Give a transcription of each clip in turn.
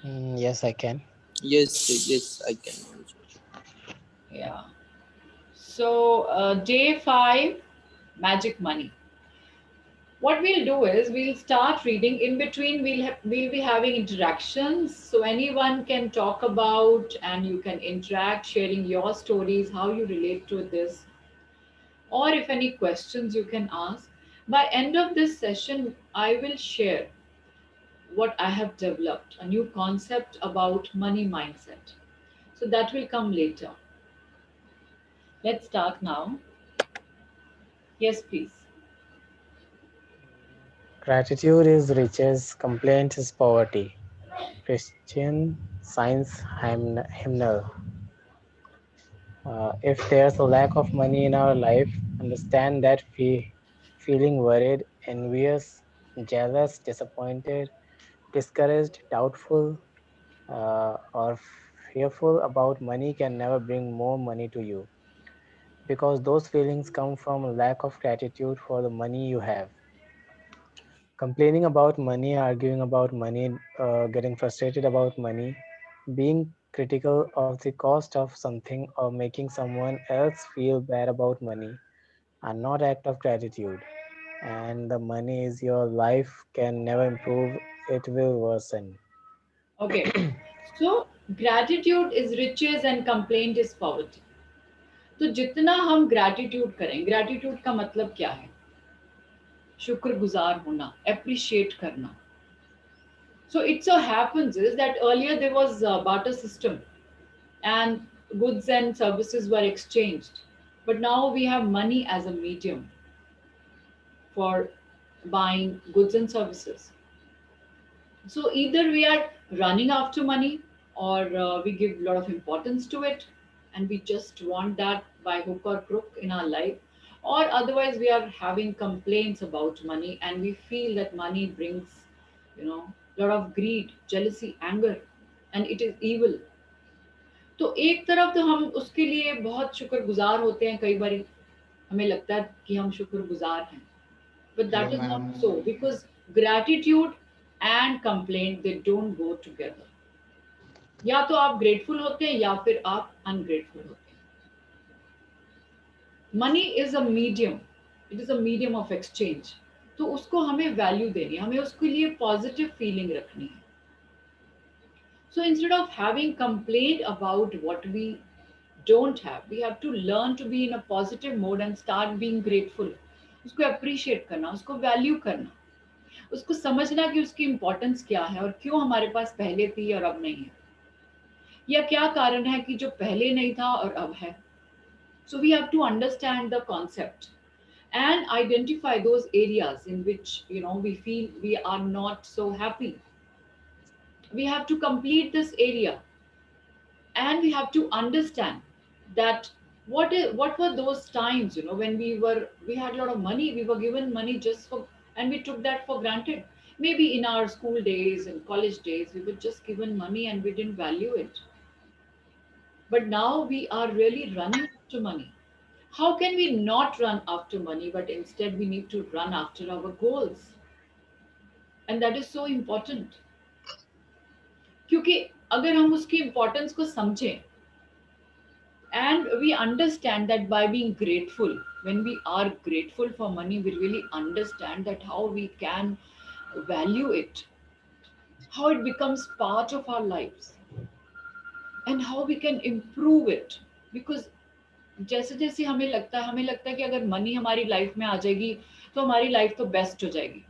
Yes, I can. Yes, I can also. Yeah. So, day 5, magic money. What we'll do is we'll start reading. In between, we'll be having interactions, so anyone can talk about and you can interact, sharing your stories, how you relate to this, or if any questions you can ask. By end of this session, I will share what I have developed, a new concept about money mindset. So that will come later. Let's start now. Yes, please. Gratitude is riches, complaint is poverty. Christian Science Hymnal. If there's a lack of money in our life, understand that feeling worried, envious, jealous, disappointed, discouraged, doubtful, or fearful about money can never bring more money to you, because those feelings come from a lack of gratitude for the money you have. Complaining about money, arguing about money, getting frustrated about money, being critical of the cost of something, or making someone else feel bad about money are not act of gratitude. And the money is your life can never improve, it will worsen. Okay. So gratitude is riches and complaint is poverty. तो जितना हम gratitude करें, gratitude का मतलब क्या है? शुक्रगुजार होना, appreciate करना. So it so happens is that earlier there was a barter system and goods and services were exchanged. But now we have money as a medium for buying goods and services. So either we are running after money or we give a lot of importance to it and we just want that by hook or crook in our life, or otherwise we are having complaints about money and we feel that money brings, you know, a lot of greed, jealousy, anger, and it is evil. तो एक तरफ तो हम उसके लिए बहुत शुक्रगुजार होते हैं, कई बार हमें लगता है कि हम शुक्रगुजार हैं, but Hello, that is not ma'am. so, because gratitude and complaint, they don't go together. या तो आप ग्रेटफुल होते हैं या फिर आप अनग्रेटफुल होते हैं. Money is a medium, it is a medium of exchange. तो उसको हमें वैल्यू देनी है, हमें उसके लिए पॉजिटिव फीलिंग रखनी है. So instead of having complaint about what we don't have, we have to learn to be in a positive mode and start being grateful. उसको appreciate करना, उसको value करना, उसको समझना कि उसकी importance क्या है और क्यों हमारे पास पहले थी और अब नहीं है, या क्या कारण है कि जो पहले नहीं था और अब है. So we have to understand the concept and identify those areas in which, you know, we feel we are not so happy. We have to complete this area and we have to understand that what were those times, you know, when we had a lot of money, we were given money just for, and we took that for granted. Maybe in our school days and college days we were just given money and we didn't value it, but now we are really running after money. How can we not run after money, but instead we need to run after our goals? And that is so important, क्योंकि अगर हम उसकी importance को समझें, and we understand that by being grateful, when we are grateful for money, we really understand that how we can value it, how it becomes part of our lives, and how we can improve it. Because जैसे जैसे हमें लगता है कि अगर money हमारी life में आ जाएगी तो हमारी लाइफ तो बेस्ट हो जाएगी.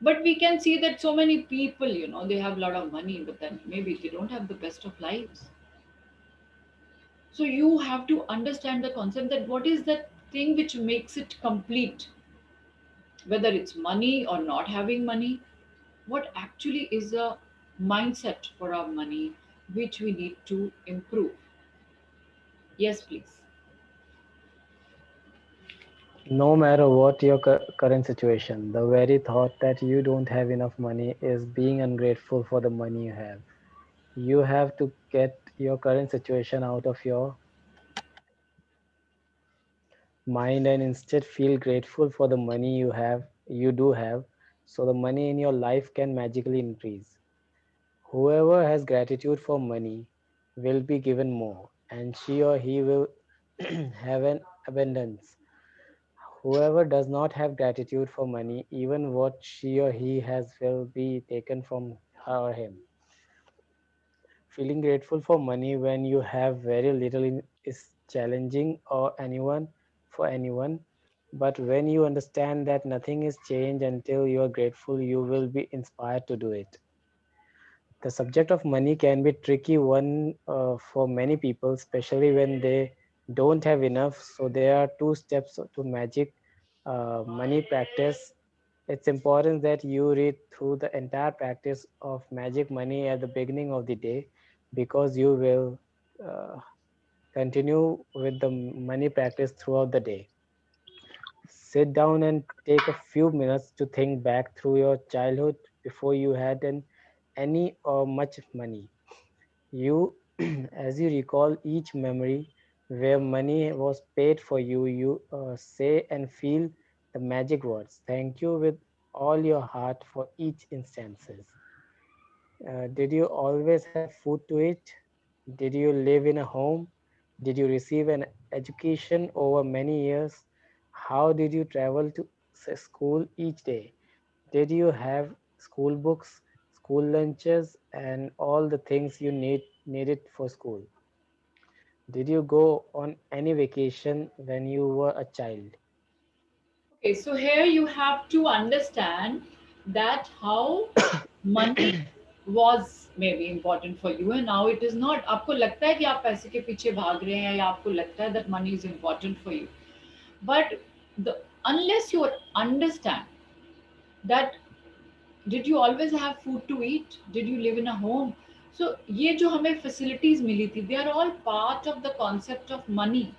But we can see that so many people, you know, they have a lot of money, but then maybe they don't have the best of lives. So you have to understand the concept that what is that thing which makes it complete, whether it's money or not having money, what actually is a mindset for our money which we need to improve. Yes, please. No matter what your current situation, the very thought that you don't have enough money is being ungrateful for the money you have. You have to get your current situation out of your mind and instead feel grateful for the money you do have, so the money in your life can magically increase. Whoever has gratitude for money will be given more, and she or he will have an abundance. Whoever does not have gratitude for money, even what she or he has will be taken from her or him. Feeling grateful for money when you have very little is challenging or anyone for anyone. But when you understand that nothing is changed until you are grateful, you will be inspired to do it. The subject of money can be tricky one for many people, especially when they don't have enough. So there are two steps to magic money practice. It's important that you read through the entire practice of magic money at the beginning of the day, because you will uh, continue with the money practice throughout the day. Sit down and take a few minutes to think back through your childhood before you had any or much money. You, as you recall each memory where money was paid for you, you say and feel the magic words. Thank you with all your heart for each instances. Did you always have food to eat? Did you live in a home? Did you receive an education over many years? How did you travel to school each day? Did you have school books, school lunches, and all the things you needed for school? Did you go on any vacation when you were a child? Okay, so here you have to understand that how money was maybe important for you and now it is not. आपको लगता है कि आप पैसे के पीछे भाग रहे हैं या आपको लगता है that money is important for you. But the unless you understand that did you always have food to eat? Did you live in a home? So ये जो हमें facilities मिली थी, they are all part of the concept of money.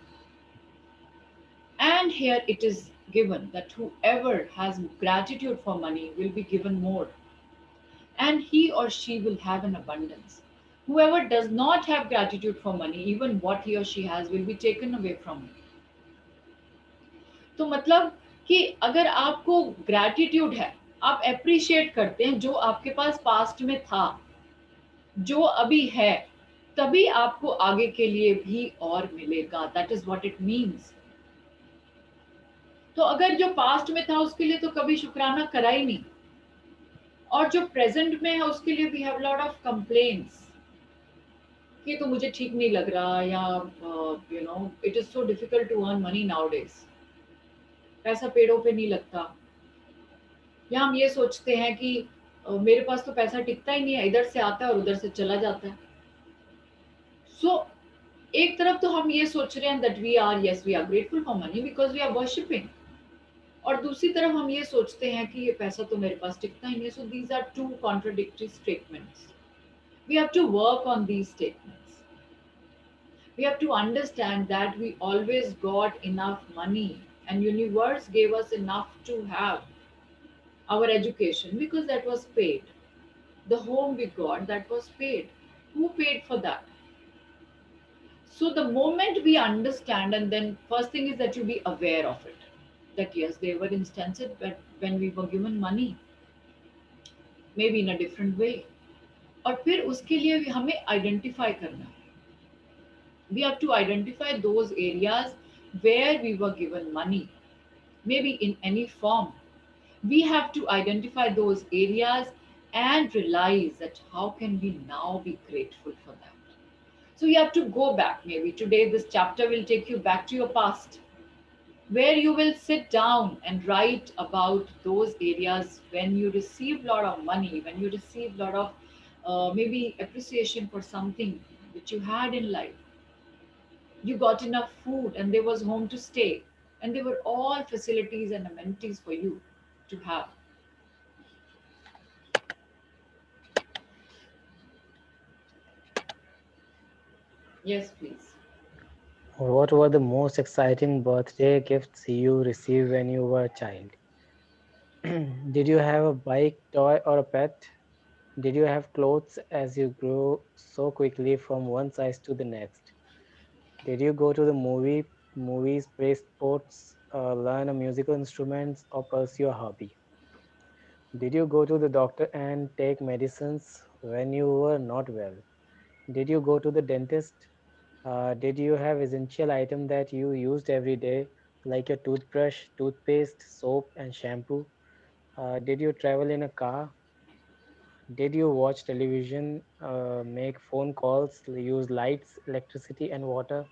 And here it is given that whoever has gratitude for money will be given more, and he or she will have an abundance. Whoever does not have gratitude for money, even what he or she has will be taken away from him. तो मतलब कि अगर आपको gratitude है, आप appreciate करते हैं जो आपके पास पास्ट में था, जो अभी है, तभी आपको आगे के लिए भी और मिलेगा. That is what it means. तो अगर जो पास्ट में था उसके लिए तो कभी शुक्राना करा ही नहीं, और जो प्रेजेंट में है उसके लिए we have lot of complaints कि तो मुझे ठीक नहीं लग रहा, या you know it is so difficult to earn money nowadays, पैसा पेड़ों पे नहीं लगता, या हम ये सोचते हैं कि मेरे पास तो पैसा टिकता ही नहीं है, इधर से आता है और उधर से चला जाता है. सो एक तरफ तो हम ये सोच रहे हैं that we are, yes we are grateful for money because we are worshipping, और दूसरी तरफ हम ये सोचते हैं कि ये पैसा तो मेरे पास टिकता ही नहीं है. So these are two contradictory statements. We have to work on these statements. We have to understand that we always got enough money and universe gave us enough to have our education because that was paid. The home we got, that was paid. Who paid for that? So the moment we understand, and then first thing is that you be aware of it, that yes, there were instances when we were given money, maybe in a different way. और फिर उसके लिए भी हमें identify करना है. We have to identify those areas where we were given money, maybe in any form. We have to identify those areas and realize that how can we now be grateful for that. So you have to go back. Maybe today this chapter will take you back to your past, where you will sit down and write about those areas when you received a lot of money, when you received a lot of maybe appreciation for something which you had in life. You got enough food and there was home to stay, and there were all facilities and amenities for you to have. Yes, please. What were the most exciting birthday gifts you received when you were a child? Did you have a bike, toy, or a pet? Did you have clothes as you grew so quickly from one size to the next? Did you go to the movies, play sports, learn a musical instruments, or pursue a hobby? Did you go to the doctor and take medicines when you were not well? Did you go to the dentist? Did you have essential item that you used every day, like your toothbrush, toothpaste, soap, and shampoo? Did you travel in a car? Did you watch television, make phone calls, use lights, electricity, and water?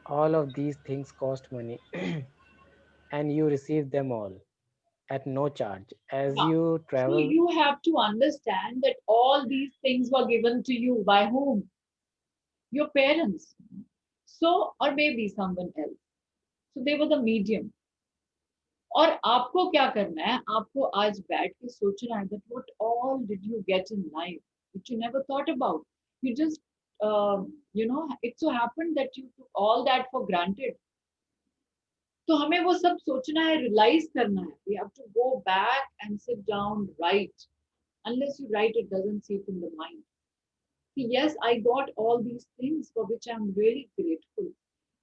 All of these things cost money, and you receive them all at no charge. As Yeah. you So travel, you have to understand that all these things were given to you by whom? Your parents. So, or maybe someone else. So they were the medium. और आपको क्या करना है? आपको आज बैठ के सोचना है that what all did you get in life which you never thought about. You just, it so happened that you took all that for granted. तो हमें वो सब सोचना है, रियलाइज करना है. We have to go back and sit down, write. Unless you write, it doesn't seep in the mind. Yes, I got all these things for which I'm really grateful.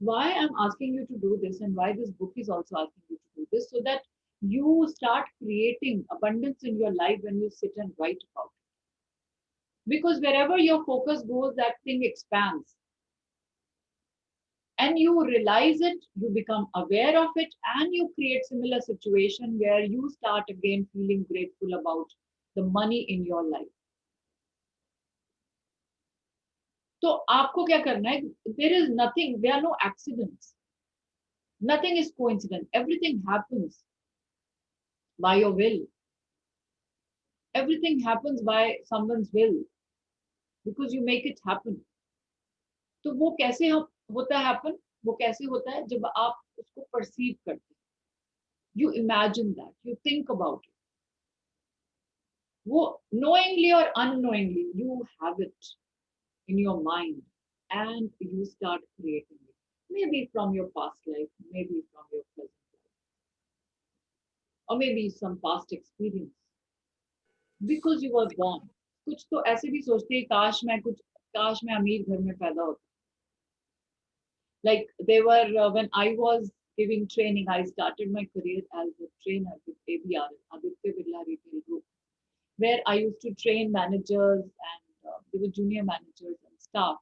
Why I'm asking you to do this and why this book is also asking you to do this, so that you start creating abundance in your life when you sit and write about it. Because wherever your focus goes, that thing expands. And you realize it, you become aware of it, and you create similar situation where you start again feeling grateful about the money in your life. तो आपको क्या करना है? There is nothing, there are no accidents. Nothing is coincident. Everything happens by your will. Everything happens by someone's will because you make it happen. तो वो कैसे होता है happen? वो कैसे होता है जब आप उसको perceive करते हैं. You imagine that, you think about it. वो knowingly or unknowingly you have it in your mind and you start creating it. Maybe from your past life, maybe from your present life, or maybe some past experience. Because you were born. कुछ तो ऐसे भी सोचते हैं काश मैं अमीर घर में पैदा होता. Like they were when I was giving training, I started my career as a trainer with ABRL, Aditya Birla Retail Group, where I used to train managers and they were junior managers and staff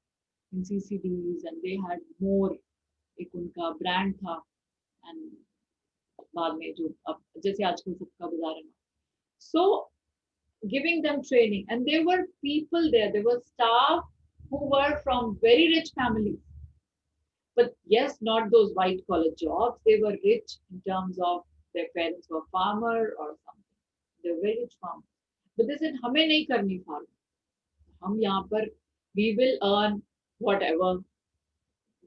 in CCDs, and they had more. एक उनका brand था and बाद में जो अब जैसे आजकल सबका बाजार है. So giving them training, and there were people there were staff who were from very rich families, but yes, not those white collar jobs. They were rich in terms of their parents were farmer or something. They were very rich farmers, but they said हमें नहीं करनी farm, हम यहाँ पर we will earn whatever.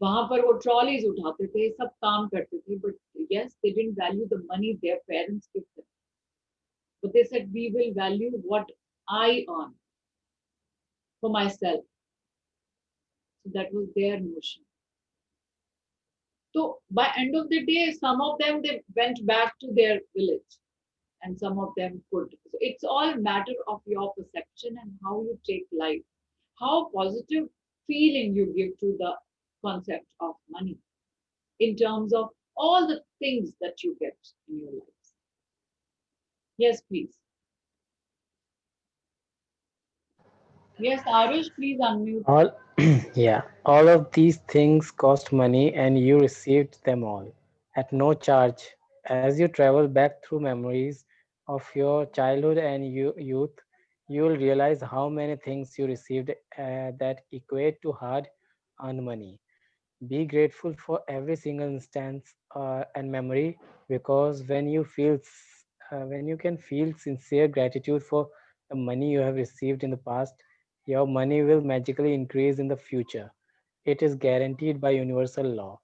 वहां पर वो trolleys उठाते थे, सब काम करते थे, but yes, they didn't value the money their parents give them, but they said we will value what I earn for myself. So that was their notion. So by end of the day, some of them they went back to their village, and some of them could. So it's all matter of your perception and how you take life, how positive feeling you give to the concept of money in terms of all the things that you get in your lives. Yes, please. Yes, Arush, please unmute. all yeah, all of these things cost money, and you received them all at no charge. As you travel back through memories of your childhood and youth, you will realize how many things you received that equate to hard earned money. Be grateful for every single instance and memory, because when you can feel sincere gratitude for the money you have received in the past, your money will magically increase in the future. It is guaranteed by universal law.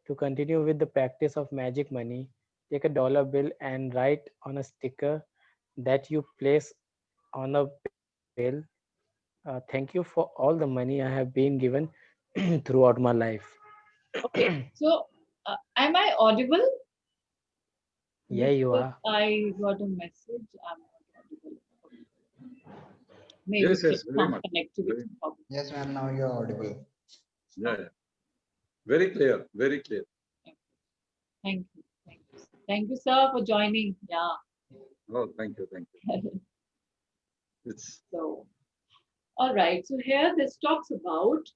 To continue with the practice of magic money, take a dollar bill and write on a sticker that you place on a bill, thank you for all the money I have been given throughout my life. Okay, so am I audible? Yeah, you Because are. I got a message. I'm not audible. Okay. Maybe Yes, yes, it's very some much. connectivity Very, problem. Yes, ma'am, now you're audible. yeah, yeah. Very clear, very clear. Okay. Thank you. Thank you. Thank you, sir, for joining. Yeah. Oh, thank you, thank you. It's So All right, so here this talks about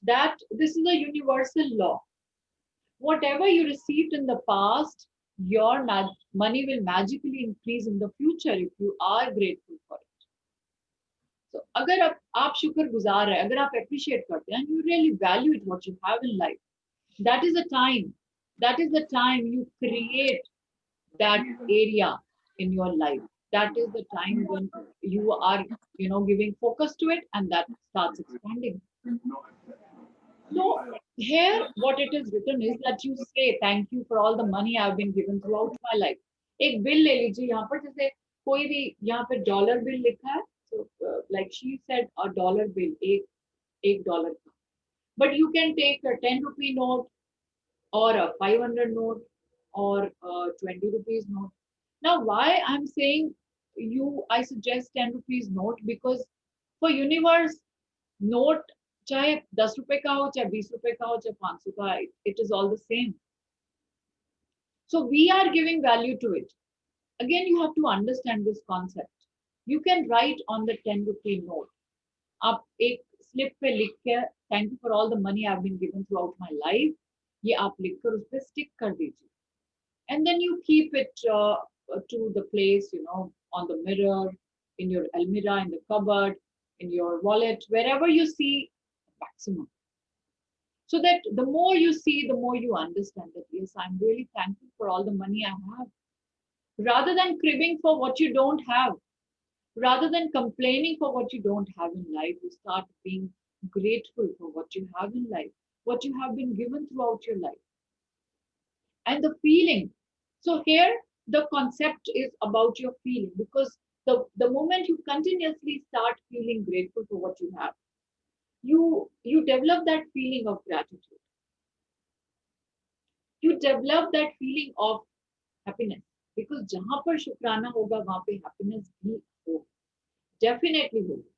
that this is a universal law. Whatever you received in the past, your money will magically increase in the future if you are grateful for it. So अगर आप शुक्रगुजार है, अगर आप appreciate करते हैं, and you really value it, what you have in life, that is the time, that is the time you create that area in your life. That is the time when you are, giving focus to it, and that starts expanding. So here, what it is written is that you say thank you for all the money I've been given throughout my life. एक bill ले लीजिए यहाँ पर, जैसे कोई भी यहाँ पे डॉलर बिल लिखा है, so like she said a dollar bill, एक डॉलर का, but you can take a 10 rupee note or a 500 note or a 20 rupees note. Now why I'm saying I suggest 10 rupees note, because for universe, note चाहे 10 रुपए का हो, चाहे 20 रुपए का हो, चाहे 500 का, it is all the same. So we are giving value to it. Again, you have to understand this concept. You can write on the 10 rupee note. आप एक स्लिप पे लिख के thank you for all the money I have been given throughout my life, ये आप लिखकर उस पे स्टिक कर दीजिए. And then you keep it to the place, on the mirror, in your almirah, in the cupboard, in your wallet, wherever you see maximum. So that the more you see, the more you understand that, yes, I'm really thankful for all the money I have. Rather than cribbing for what you don't have, rather than complaining for what you don't have in life, you start being grateful for what you have in life, what you have been given throughout your life. And the feeling. So here, the concept is about your feeling, because the moment you continuously start feeling grateful for what you have, you develop that feeling of gratitude. You develop that feeling of happiness, because जहां पर शुक्राना होगा वहां पे happiness भी होगा, definitely होगा.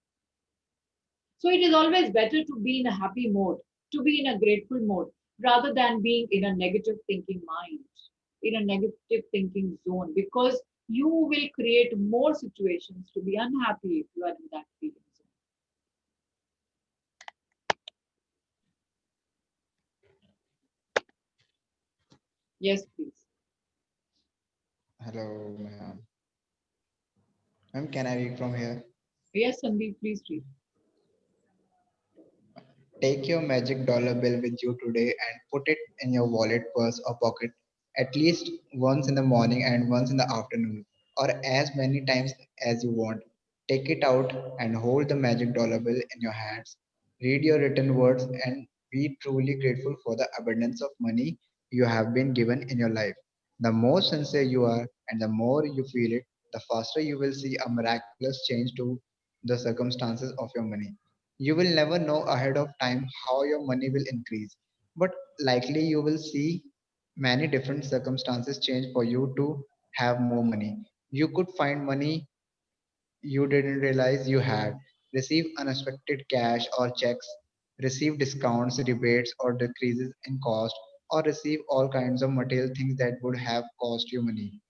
So it is always better to be in a happy mode, to be in a grateful mode, rather than being in a negative thinking mind, in a negative thinking zone, because you will create more situations to be unhappy if you are in that feeling zone. Yes, please. Hello, ma'am. Ma'am, can I read from here? Yes, Sandeep, please read. Take your magic dollar bill with you today and put it in your wallet, purse, or pocket at least once in the morning and once in the afternoon, or as many times as you want. Take it out and hold the magic dollar bill in your hands. Read your written words and be truly grateful for the abundance of money you have been given in your life. The more sincere you are and the more you feel it, the faster you will see a miraculous change to the circumstances of your money. You will never know ahead of time how your money will increase, but likely you will see many different circumstances change for you to have more money. You could find money you didn't realize you had, receive unexpected cash or checks, receive discounts, rebates, or decreases in cost, or receive all kinds of material things that would have cost you money.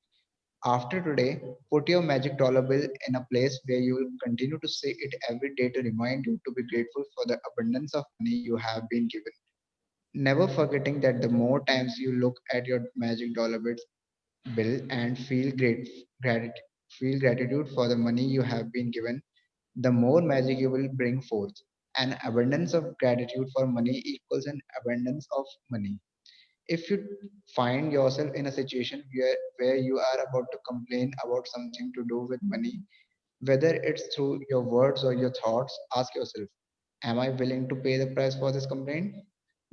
After today, put your magic dollar bill in a place where you will continue to see it every day to remind you to be grateful for the abundance of money you have been given. Never forgetting that the more times you look at your magic dollar bill and feel gratitude for the money you have been given, the more magic you will bring forth. An abundance of gratitude for money equals an abundance of money. If you find yourself in a situation where you are about to complain about something to do with money, whether it's through your words or your thoughts, ask yourself, am I willing to pay the price for this complaint?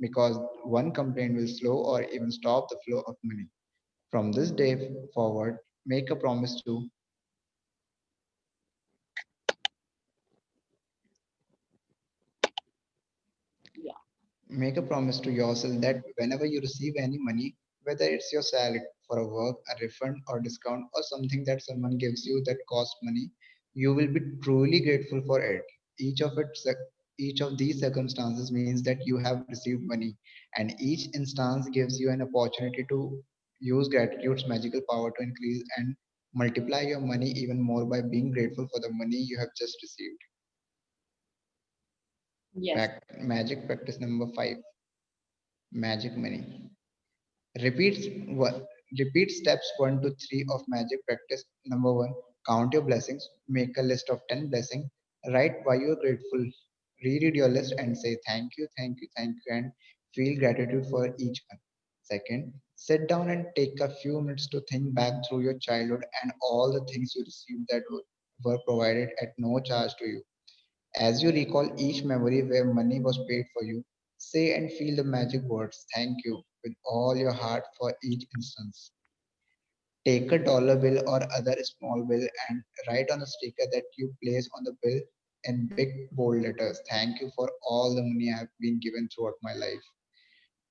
Because one complaint will slow or even stop the flow of money. From this day forward, make a promise to Yeah. Make a promise to yourself that whenever you receive any money, whether it's your salary for a work, a refund or discount, or something that someone gives you that costs money, you will be truly grateful for it. Each of it, each of these circumstances means that you have received money, and each instance gives you an opportunity to use gratitude's magical power to increase and multiply your money even more by being grateful for the money you have just received. Yes. Magic practice number 5, magic money. Repeats one, repeat steps 1 to 3 of magic practice number 1. Count your blessings. Make a list of 10 blessings. Write why you're grateful. Reread your list and say thank you, thank you, thank you, and feel gratitude for each one. Second, sit down and take a few minutes to think back through your childhood and all the things you received that were provided at no charge to you. As you recall each memory where money was paid for you, say and feel the magic words thank you with all your heart for each instance. Take a dollar bill or other small bill and write on a sticker that you place on the bill in big bold letters. Thank you for all the money I have been given throughout my life.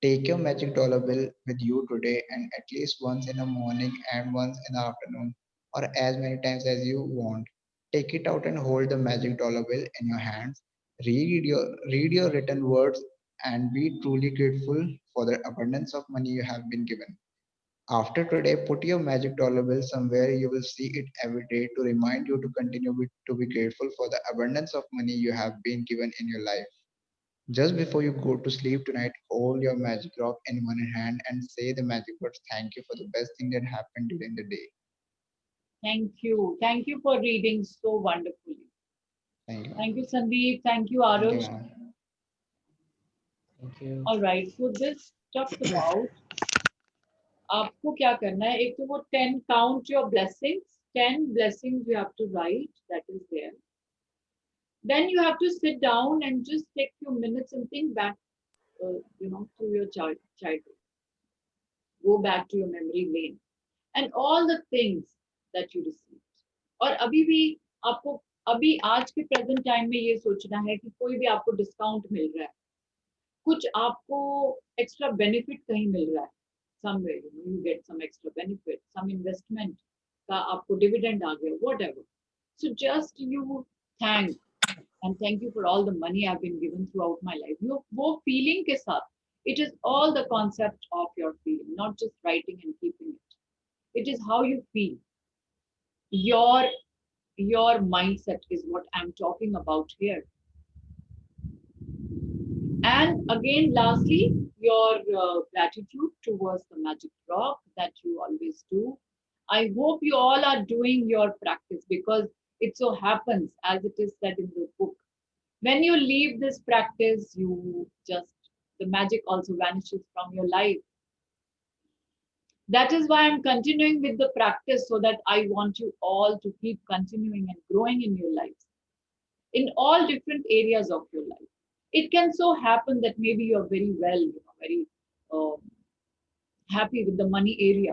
Take your magic dollar bill with you today and at least once in the morning and once in the afternoon, or as many times as you want. Take it out and hold the magic dollar bill in your hands. Read your written words and be truly grateful for the abundance of money you have been given. After today, put your magic dollar bill somewhere you will see it every day to remind you to to be grateful for the abundance of money you have been given in your life. Just before you go to sleep tonight, hold your magic rock in one hand and say the magic words thank you for the best thing that happened during the day. Thank you. Thank you for reading so wonderfully. Thank you. Thank you, Sandeep. Thank you, Thank you, Arush. ma'am. Thank you. All right. So this talks about आपको क्या करना है. एक तो वो 10 count your blessings. 10 blessings you have to write. That is there. Then you have to sit down and just take few minutes and think back, through your childhood. Go back to your memory lane and all the things that you received. और अभी भी आपको अभी आज के present time में ये सोचना है कि कोई भी आपको डिस्काउंट मिल रहा है, कुछ आपको एक्स्ट्रा बेनिफिट कहीं मिल रहा है, somewhere you get some extra benefit, some investment का आपको डिविडेंड आ गया, whatever. So just you thank and thank you for all the money I've been given throughout my life. वो feeling के साथ, it is all the concept of your feeling, not just writing and keeping it. It is how you feel. Your your mindset is what I'm talking about here. And again, lastly, your gratitude towards the magic rock that you always do. I hope you all are doing your practice because it so happens, as it is said in the book, when you leave this practice, you just, the magic also vanishes from your life. That is why I'm continuing with the practice so that I want you all to keep continuing and growing in your lives in all different areas of your life. It can so happen that maybe you're very well, very uh, happy with the money area,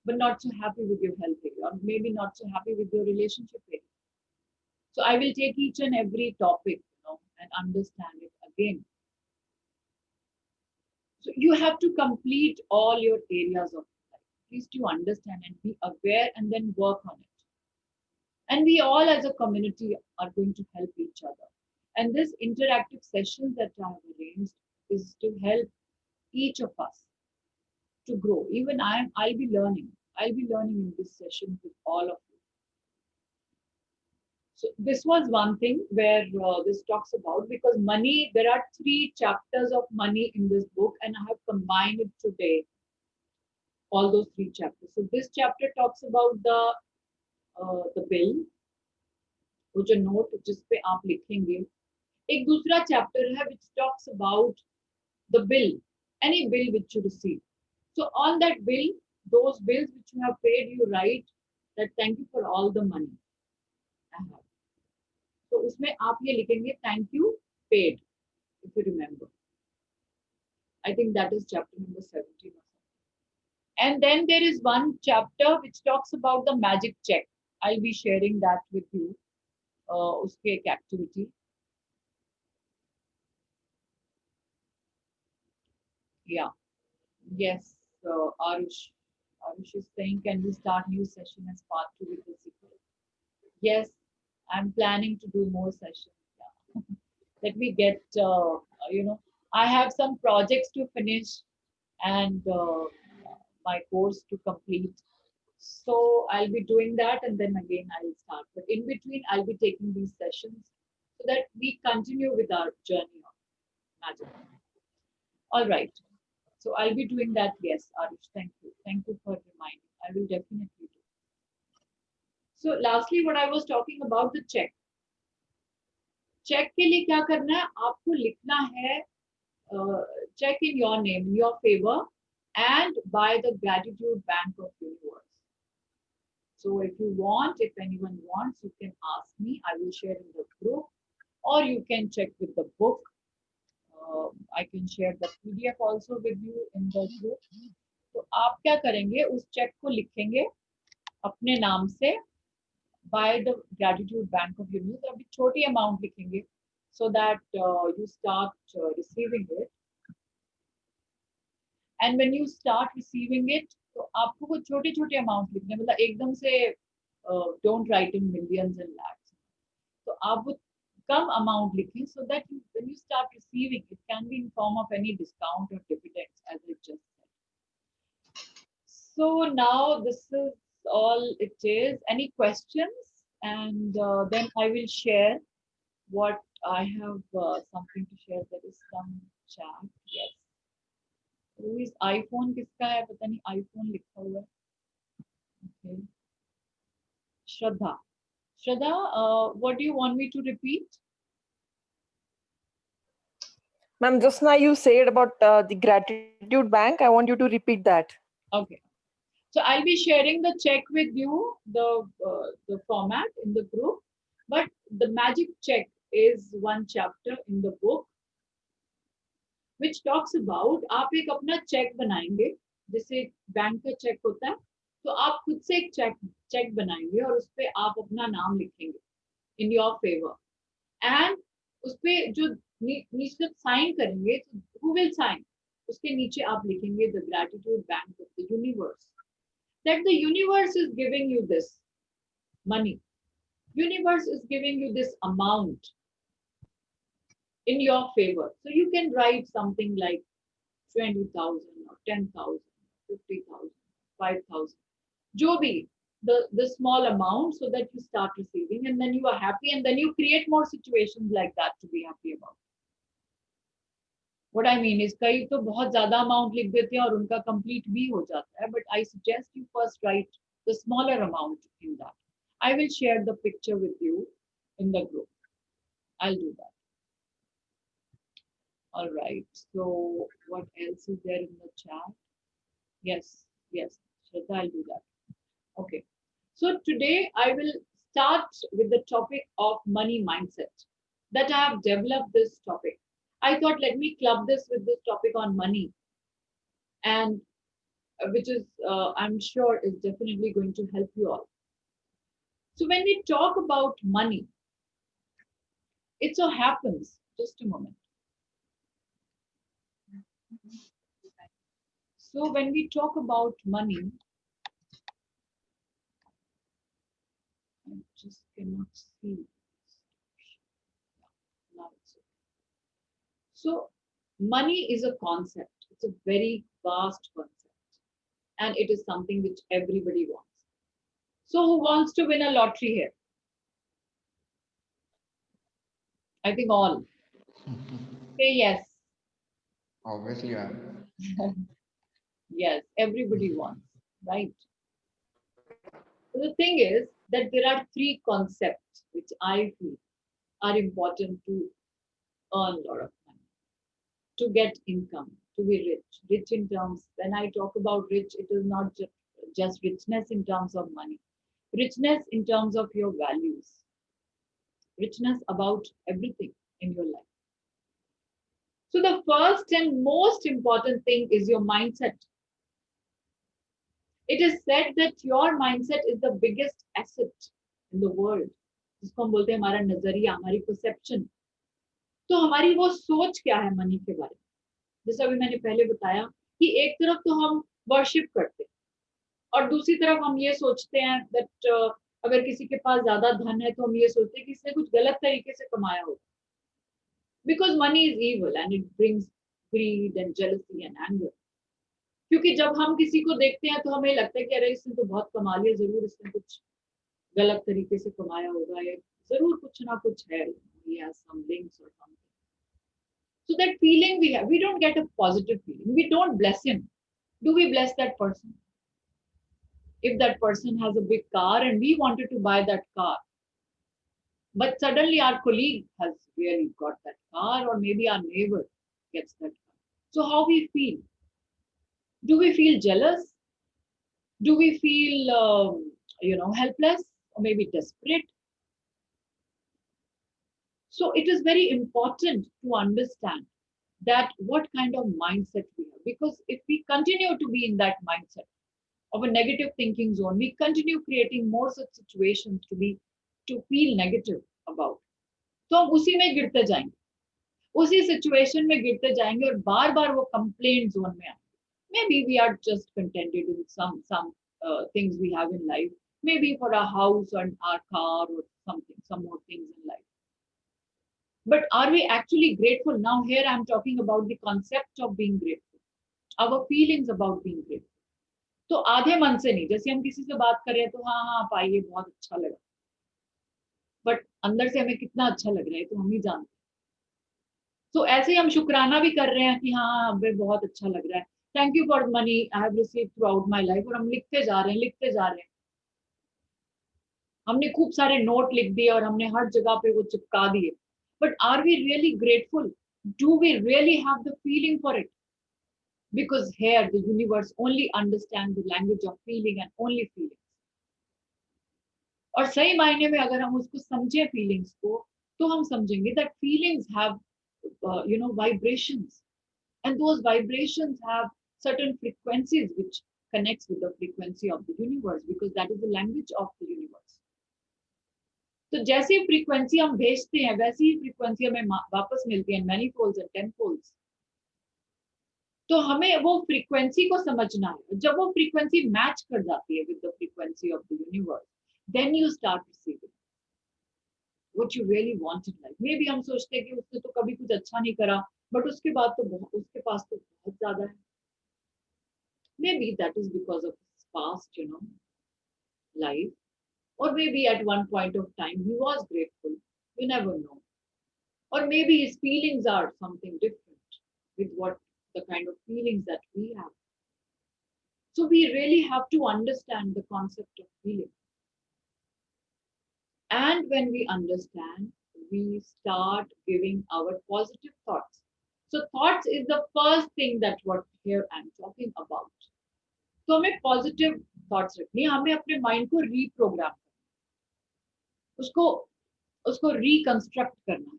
but not so happy with your health area, or maybe not so happy with your relationship area. So I will take each and every topic, and understand it again. So you have to complete all your areas of life. Please do understand and be aware and then work on it. And we all as a community are going to help each other. And this interactive session that I have arranged is to help each of us to grow. Even I'll be learning. I'll be learning in this session with all of you. So this was one thing where this talks about, because money, there are 3 chapters of money in this book, and I have combined it today, all those 3 chapters. So this chapter talks about the bill, वो जो note जिस पे आप लिखेंगे. एक दूसरा chapter है which talks about the bill, any bill which you receive. So on that bill, those bills which you have paid, you write that thank you for all the money I have. So उसमें आप ये लिखेंगे thank you paid, if you remember. I think that is chapter number 17 or something. And then there is one chapter which talks about the magic check. I'll be sharing that with you. उसकी एक activity. Yeah. Yes, Arush. Arush is saying, can we start new session as part 2 with the sequel? Yes, I'm planning to do more sessions. Yeah. Let me get, I have some projects to finish and my course to complete. So I'll be doing that and then again I'll start. But in between, I'll be taking these sessions so that we continue with our journey of magic. All right. So I'll be doing that. Yes, Arush, thank you. Thank you for reminding. I will definitely do. So lastly, what I was talking about the check. Cheque के लिए क्या करना है, आपको लिखना है cheque in your name, in your favour and by the Gratitude Bank of Universe. So if you want, if anyone wants, you can ask me. I will share in the group, or you can check with the book. I can share the PDF also with you in the group. तो आप क्या करेंगे, उस check को लिखेंगे अपने नाम से by the Gratitude Bank of Universe. अभी छोटी अमाउंट लिखेंगे so that you start receiving it. And when you start receiving it, तो आपको वो छोटे छोटे अमाउंट लिखने, मतलब एकदम से don't write in millions and lakhs. तो आप वो कम अमाउंट लिखें so that when you start receiving, it can be in form of any discount or dividends, as I just said. So now this is all it is. Any questions? And then I will share what I have something to share. There is some chat. Yes. Who is iPhone? किसका है? पता नहीं iPhone लिखा हुआ है. Okay. Shraddha. Shraddha, what do you want me to repeat? Ma'am, just now you said about the Gratitude Bank. I want you to repeat that. Okay. So I'll be sharing the check with you, the format in the group. But the magic check is one chapter in the book, which talks about आप एक अपना check बनाएंगे, जैसे bank का check होता है, तो आप खुद से एक चेक बनाएंगे और उस पे आप अपना नाम लिखेंगे in your favor, and उस पे जो नीचे साइन करेंगे, who will sign, उसके नीचे आप लिखेंगे the Gratitude Bank of the Universe, that the universe is giving you this money, universe is giving you this amount in your favor. So you can write something like 20,000 or 10,000, 50,000, 5,000, jo bhi, the small amount, so that you start receiving and then you are happy, and then you create more situations like that to be happy about. What I mean is, कई तो बहुत ज़्यादा amount लिख देते हैं और उनका complete भी हो जाता है, but I suggest you first write the smaller amount in that. I will share the picture with you in the group. I'll do that. All right. So what else is there in the chat? Yes. Shraddha, I'll do that. Okay. So today I will start with the topic of money mindset. That I have developed this topic. I thought, let me club this with this topic on money, and which is I'm sure is definitely going to help you all. So when we talk about money, it so happens, just a moment. So when we talk about money, I just cannot see. Now it's okay. So money is a concept. It's a very vast concept, and it is something which everybody wants. So who wants to win a lottery here? I think all. Say yes. Obviously, ma'am. Yes, everybody wants, right? So the thing is that there are three concepts which I feel are important to earn a lot of money, to get income, to be rich. Rich in terms, when I talk about rich, it is not just richness in terms of money. Richness in terms of your values. Richness about everything in your life. So the first and most important thing is your mindset. It is said that your mindset is the biggest asset in the world. जिसको हम बोलते हैं हमारा नजरिया, हमारी perception. तो हमारी वो सोच क्या है मनी के बारे में. जैसा अभी मैंने पहले बताया कि एक तरफ तो हम वर्शिप करते हैं और दूसरी तरफ हम ये सोचते हैं that अगर किसी के पास ज्यादा धन है तो हम ये सोचते हैं कि इसने कुछ गलत तरीके से कमाया होगा. Because money is evil and it brings greed and jealousy and anger. क्योंकि जब हम किसी को देखते हैं तो हमें लगता है कि अरे इसने तो बहुत कमा लिया, जरूर इसने कुछ गलत तरीके से कमाया होगा, या जरूर कुछ ना कुछ है he has some links or something. So that feeling we have, we don't get a positive feeling. We don't bless him. Do we bless that person? If that person has a big car and we wanted to buy that car, but suddenly our colleague has really got that car, or maybe our neighbor gets that car. So how we feel? Do we feel jealous? Do we feel, helpless or maybe desperate? So it is very important to understand that what kind of mindset we have. Because if we continue to be in that mindset of a negative thinking zone, we continue creating more such situations to feel negative about. तो हम उसी में गिरते जाएंगे, उसी situation में गिरते जाएंगे और बार बार वो कंप्लेंट जोन में आएंगे. Maybe we are just contented in some things we have in life, maybe for our house and our car or something, some more things in life. But are we actually grateful? Now here I'm talking about the concept of being grateful, our feelings about being grateful. तो आधे मन से नहीं, जैसे हम किसी से बात कर रहे हैं तो हाँ हाँ आप आइए बहुत अच्छा लगा, बट अंदर से हमें कितना अच्छा लग रहा है तो हम ही जानते हैं. तो ऐसे ही हम शुक्राना भी कर रहे हैं कि हाँ हमें बहुत अच्छा लग रहा है, thank you for money I have received through out my life, और हम लिखते जा रहे हैं लिखते जा रहे हैं. हमने खूब सारे नोट लिख दिए और हमने हर जगह पे वो चिपका दिए. But are we really grateful? Do we really have the feeling for it? Because here the universe only understands the language of feeling and only feelings. और सही मायने में अगर हम उसको समझे feelings को, तो हम समझेंगे that feelings have vibrations, and those vibrations have certain frequencies which connects with the frequency of the universe, because that is the language of the universe. तो जैसी फ्रीक्वेंसी हम भेजते हैं वैसी ही फ्रीक्वेंसी हमें वापस मिलती है, मैनीफोल्ड्स एंड टेनफोल्ड्स. तो हमें वो फ्रीक्वेंसी को समझना है. जब वो फ्रीक्वेंसी मैच कर जाती है with the frequency of the universe, then you start receiving what you really want in life. Maybe हम सोचते हैं कि उसने तो कभी कुछ अच्छा नहीं करा, बट उसके बाद तो उसके पास तो बहुत ज्यादा है. May be that is because of past life. Or maybe at one point of time he was grateful. You never know. Or maybe his feelings are something different with what the kind of feelings that we have. So we really have to understand the concept of feeling. And when we understand, we start giving our positive thoughts. So thoughts is the first thing that what here I'm talking about. तो हमें positive thoughts रखनी है, हमें अपने mind को reprogram, उसको reconstruct करना है.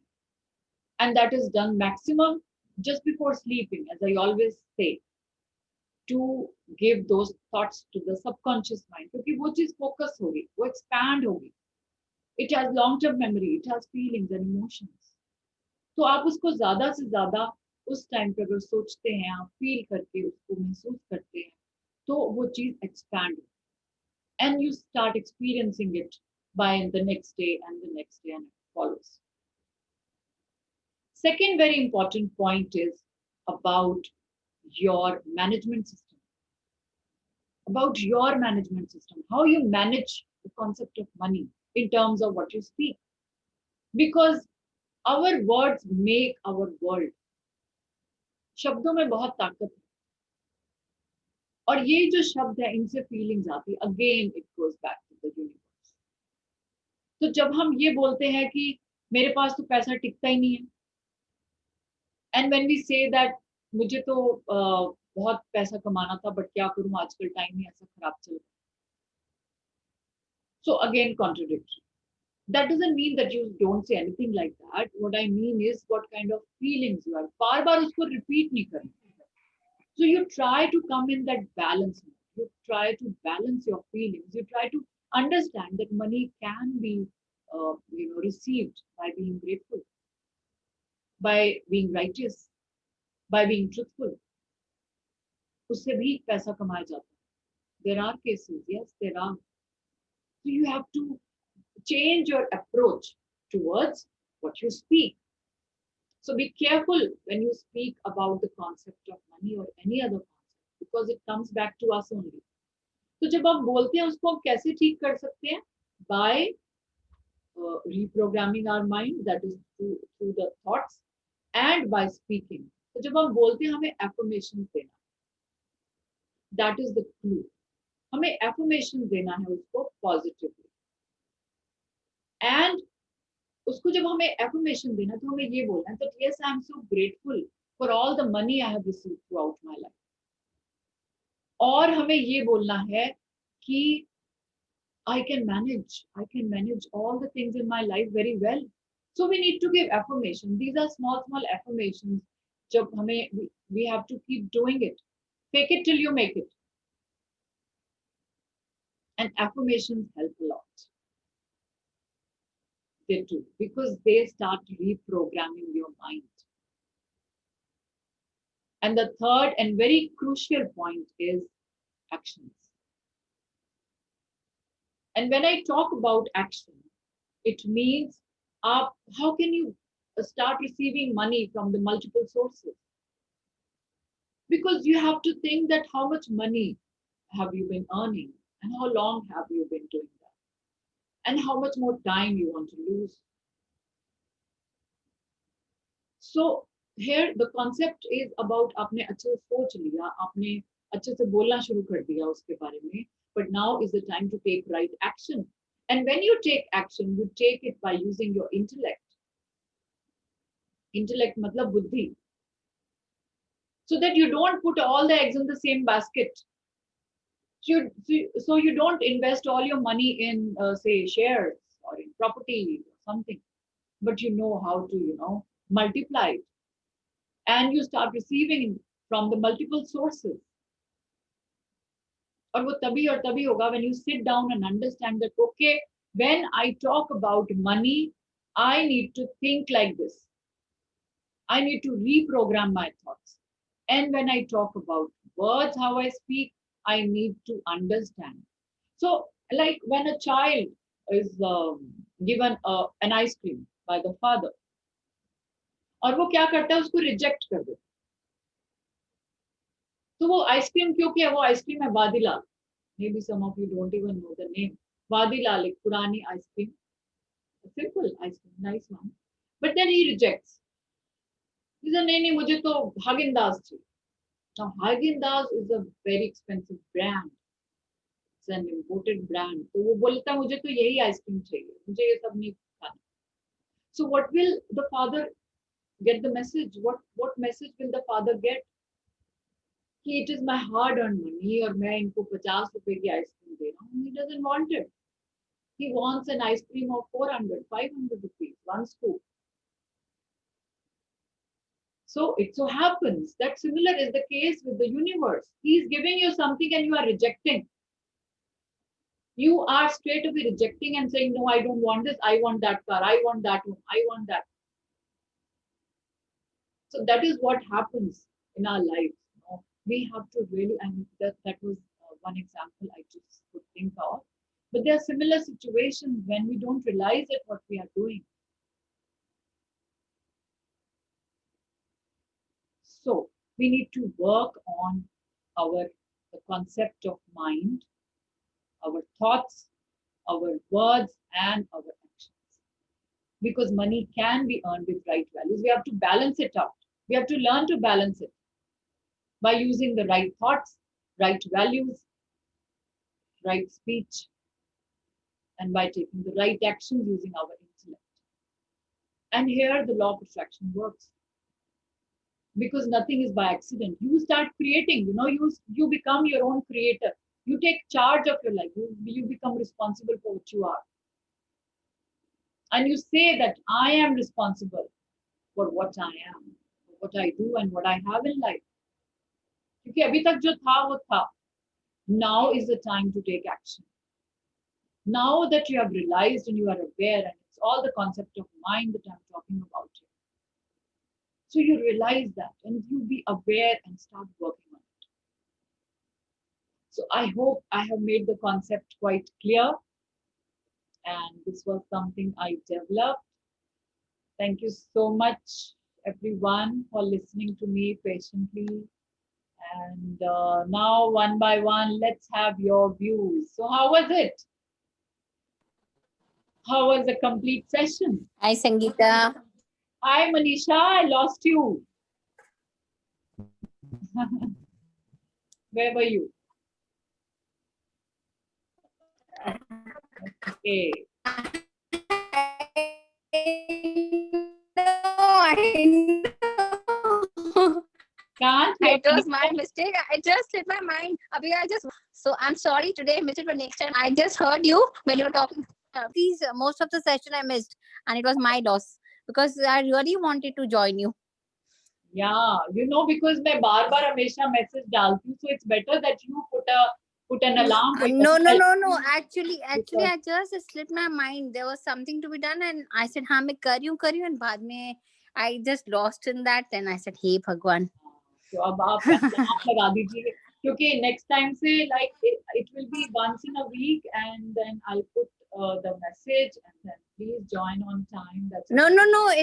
And that is done maximum just before sleeping, as I always say, to give those thoughts to the subconscious mind, क्योंकि वो चीज फोकस होगी, वो एक्सपैंड होगी. It has long term memory, it has feelings and emotions. तो आप उसको ज्यादा से ज्यादा उस टाइम पे अगर सोचते हैं, आप फील करके उसको महसूस करते हैं, तो वो चीज expand, and you start experiencing it by the next day and the next day, and it follows. Second very important point is about your management system. About your management system, how you manage the concept of money in terms of what you speak. Because our words make our world. शब्दों में बहुत ताकत है, और ये जो शब्द है इनसे फीलिंग्स आती है. Again it goes back to the universe. तो जब हम ये बोलते हैं कि मेरे पास तो पैसा टिकता ही नहीं है, and when we say that मुझे तो बहुत पैसा कमाना था बट क्या करूं आजकल टाइम ही ऐसा खराब चल रहा है. So again contradiction. That doesn't mean that you don't say anything like that. What I mean is what kind of feelings you have. बार बार उसको repeat नहीं करना. So you try to come in that balance. You try to balance your feelings. You try to understand that money can be received by being grateful, by being righteous, by being truthful. उससे भी पैसा कमाया जाता है. There are cases, yes, there are. So you have to change your approach towards what you speak. So be careful when you speak about the concept of money or any other concept, because it comes back to us only. तो जब आप बोलते हैं उसको हम कैसे ठीक कर सकते हैं? By reprogramming our mind, that is through the thoughts and by speaking. तो जब हम बोलते हैं हमें affirmations देना, that is the clue. हमें affirmations देना है उसको positively. And उसको जब हमें affirmation देना तो हमें ये बोलना है that yes, I am so grateful for all the money I have received throughout my life. और हमें ये बोलना है कि I can manage all the things in my life very well. So we need to give affirmation. These are small affirmations. जब हमें we have to keep doing it. Fake it till you make it. And affirmations help a lot. They do, because they start reprogramming your mind. And the third and very crucial point is actions. And when I talk about action, it means how can you start receiving money from the multiple sources? Because you have to think that how much money have you been earning and how long have you been doing that and how much more time you want to lose. So here the concept is about आपने अच्छे से सोच लिया, आपने अच्छे से बोलना शुरू कर दिया उसके बारे में, but now is the time to take right action. And when you take action, you take it by using your intellect. Intellect matlab buddhi. So that you don't put all the eggs in the same basket. So you don't invest all your money in, say, shares or in property or something, but you know how to, multiply it. And you start receiving from the multiple sources. और वो तभी होगा when you sit down and understand that, okay, when I talk about money, I need to think like this. I need to reprogram my thoughts. And when I talk about words, how I speak, I need to understand. So, like when a child is given an ice cream by the father, और वो क्या करता है, उसको reject कर देता है. तो वो आइसक्रीम क्योंकि है, वो आइसक्रीम है Vadilal. Maybe some of you don't even know the name. Vadilal, एक पुरानी ice cream, simple ice cream, nice one. But then he rejects. He says, नहीं मुझे तो Häagen-Dazs चाहिए. Now Häagen-Dazs is a very expensive brand. It's an imported brand. तो वो बोलता है मुझे तो यही आइसक्रीम चाहिए, मुझे ये सब नहीं खाना. So what will the father get the message? What message will the father get? कि it is my hard-earned money और मैं इनको 50 रुपए की आइसक्रीम दे रहा हूँ. He doesn't want it. He wants an ice cream of 400, 500 rupees, one scoop. So it so happens that similar is the case with the universe. He is giving you something and you are rejecting. You are straight away rejecting and saying, no, I don't want this. I want that car. I want that one. I want that. So that is what happens in our lives. We have to really, and that was one example I just could think of. But there are similar situations when we don't realize it, what we are doing. So we need to work on the concept of mind, our thoughts, our words, and our actions. Because money can be earned with right values. We have to balance it out. We have to learn to balance it by using the right thoughts, right values, right speech, and by taking the right actions using our intellect. And here the law of attraction works. Because nothing is by accident. You start creating, you become your own creator. You take charge of your life. You become responsible for what you are. And you say that I am responsible for what I am, for what I do and what I have in life. क्योंकि अभी तक जो था वो था. Now is the time to take action. Now that you have realized and you are aware, and it's all the concept of mind that I'm talking about here. So you realize that and you be aware and start working on it. So I hope I have made the concept quite clear. And this was something I developed. Thank you so much, everyone, for listening to me patiently. And now, one by one, let's have your views. So how was it? How was the complete session? Hi, Sangeeta. Hi, Manisha. I lost you. Where were you? Okay. I know. Can't hear It was me. my mistake. I just slipped my mind. Abhi, so I'm sorry today I missed it, but next time I just heard you when you were talking. Please, most of the session I missed, and it was my loss because I really wanted to join you. Yeah, because मैं बार-बार हमेशा message डालती हूँ, so it's better that you put an alarm for No. yourself. Actually, Because- I just slipped my mind. There was something to be done, and I said, "हाँ मैं कर रही हूँ," and बाद में I just lost in that, and I said, "Hey भगवान." तो अब आप alarm लगा दीजिए क्योंकि next time से like it will be once in a week and then I'll put the message and then please join on time. That's No.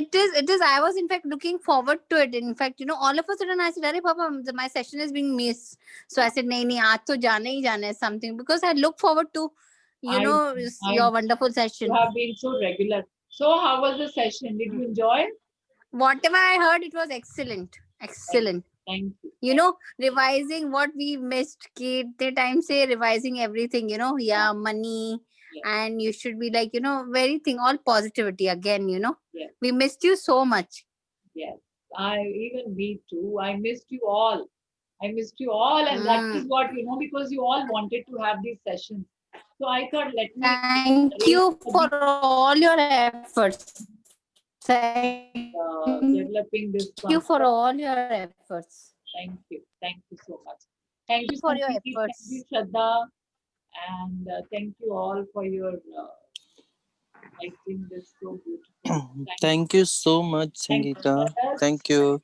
It is. I was in fact looking forward to it. In fact, all of a sudden I said, "Arey Papa, my session is being missed." So I said, "नहीं, आज तो जाना ही जाना है something," because I look forward to, your wonderful session. You have been so regular. So how was the session? Did you enjoy? Whatever I heard, it was excellent. Excellent. Thank you. Revising what we missed. Kitne time say revising everything. Yeah, money. Yes. And you should be like, very thing, all positivity again, Yes. We missed you so much. Yes, even me too. I missed you all. And that is what because you all wanted to have these sessions. So I thought, let me Thank you for all your efforts. Thank developing this you for concept. all your efforts. Thank you so much. Thank you For your Sangeeti. Thank efforts. you Shraddha, and thank you all for your making this so beautiful. Thank you so much, Thank you, Sangeeta. brothers. Thank you.